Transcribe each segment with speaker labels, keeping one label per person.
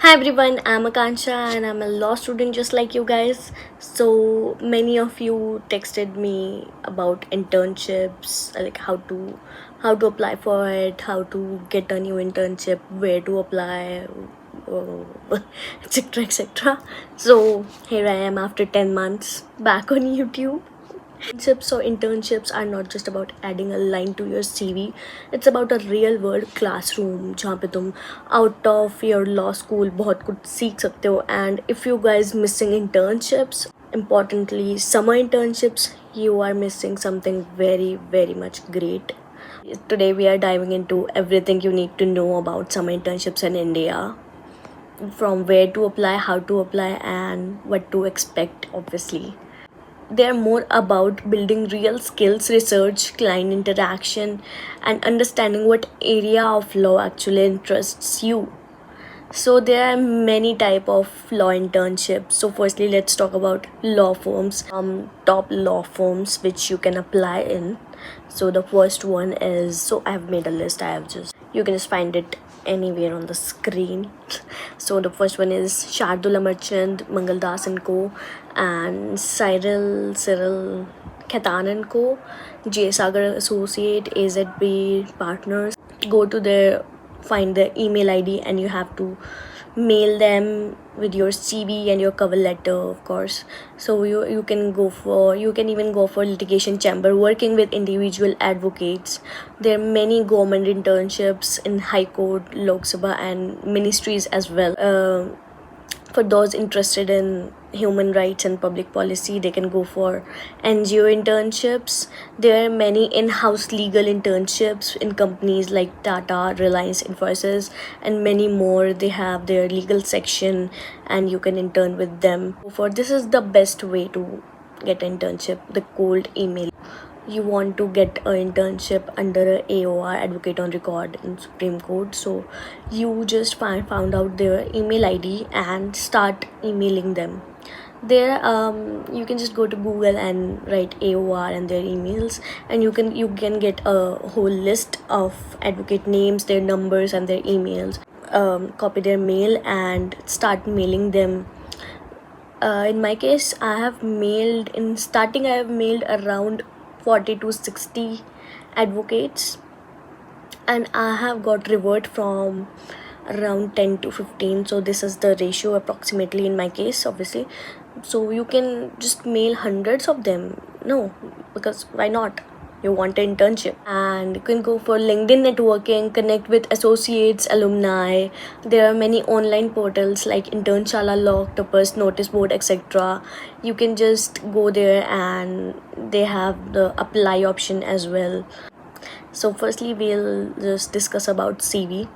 Speaker 1: Hi everyone, I'm Akansha and I'm a law student just like you guys. So many of you texted me about internships, like how to apply for it, how to get a new internship, where to apply, etc. etc. So here I am after 10 months back on YouTube. Internships are not just about adding a line to your CV. It's about a real world classroom जहाँ पे तुम out of your law school बहुत कुछ सीख सकते हो. And if you guys missing internships, importantly summer internships, you are missing something very much great. Today we are diving into everything you need to know about summer internships in India, from where to apply, how to apply, and what to expect, obviously. They're more about building real skills, research, client interaction, and understanding what area of law actually interests you. So there are many type of law internships. So firstly, let's talk about law firms. Top law firms which you can apply in. So the first one is, so I have made a list. You can just find it anywhere on the screen. So the first one is Shardula Merchant, Mangaldas and Co. and Cyril Khaitan and Co. J Sagar Associate, AZB Partners. Go to their find their email ID and you have to mail them with your CV and your cover letter, of course. So you can go for, you can even go for litigation chamber, working with individual advocates. There are many government internships in High Court, Lok Sabha, and ministries as well. For those interested in human rights and public policy, they can go for NGO internships. There are many in-house legal internships in companies like Tata, Reliance, Infosys, and many more. They have their legal section and you can intern with them. For this is the best way to get internship, the cold email. You want to get an internship under a AOR, Advocate on Record, in Supreme Court. So you just found out their email ID and start emailing them. There, you can just go to Google and write AOR and their emails, and you can get a whole list of advocate names, their numbers, and their emails. Copy their mail and start mailing them. In my case, I have mailed around 40 to 60 advocates, and I have got revert from around 10 to 15. So this is the ratio approximately in my case, obviously. So you can just mail hundreds of them. No, because why not? You want an internship, and you can go for LinkedIn networking, connect with associates, alumni. There are many online portals like Internshala, Octopus, Notice Board, etc. You can just go there and they have the apply option as well. So firstly, we'll just discuss about CV.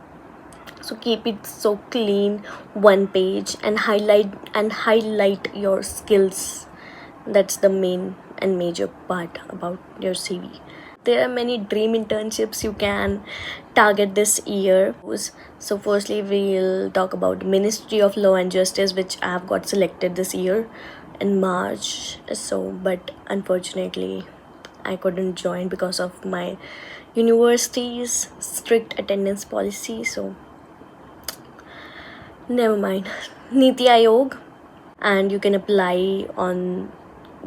Speaker 1: So keep it so clean, one page, and highlight your skills. That's the main and major part about your CV. There are many dream internships you can target this year. So firstly, we'll talk about Ministry of Law and Justice, which I have got selected this year in March. So but unfortunately I couldn't join because of my university's strict attendance policy. So never mind. Niti Aayog, and you can apply on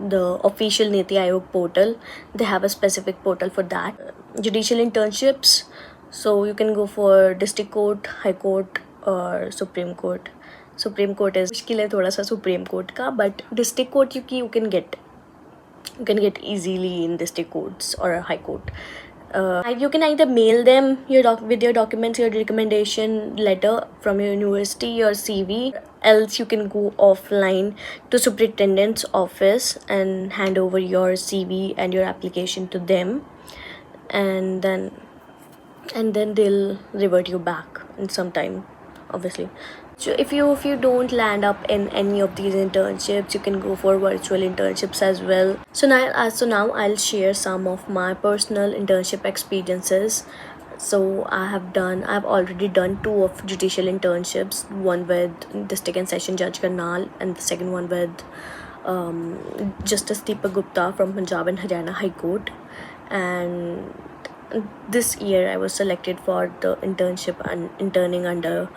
Speaker 1: the official Niti Aayog portal. They have a specific portal for that. Judicial internships, so you can go for district court, high court, or Supreme Court. Supreme Court is मुश्किल है थोड़ा सा Supreme Court का, but district court you can get easily in district courts or a high court. You can either mail them with your documents, your recommendation letter from your university, your CV, else you can go offline to superintendent's office and hand over your CV and your application to them, and then they'll revert you back in some time, obviously. So if you don't land up in any of these internships, you can go for virtual internships as well. So now I'll share some of my personal internship experiences. So I've already done two of judicial internships, one with District and Session Judge Karnal and the second one with Justice Deepak Gupta from Punjab and Haryana High Court. And this year I was selected for the internship and interning under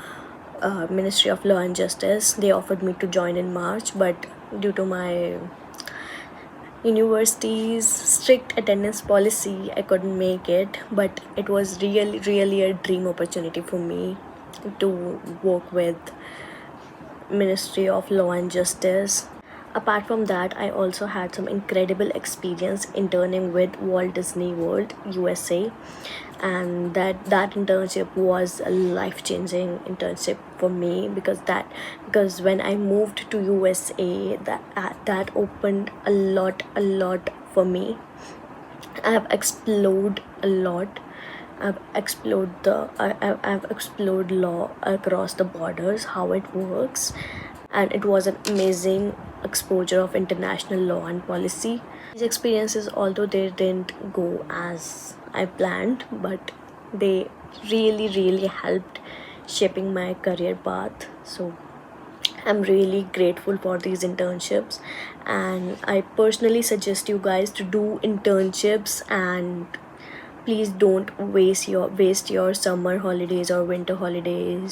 Speaker 1: Ministry of Law and Justice. They offered me to join in March, but due to my university's strict attendance policy, I couldn't make it. But it was really a dream opportunity for me to work with Ministry of Law and Justice. Apart from that, I also had some incredible experience interning with Walt Disney World USA, and that internship was a life-changing internship for me, because when I moved to USA, that opened a lot for me. I have explored a lot. I've explored law across the borders, how it works, and it was an amazing exposure of international law and policy. These experiences, although they didn't go as I planned, but they really helped shaping my career path. So I'm really grateful for these internships, and I personally suggest you guys to do internships. And please don't waste your summer holidays or winter holidays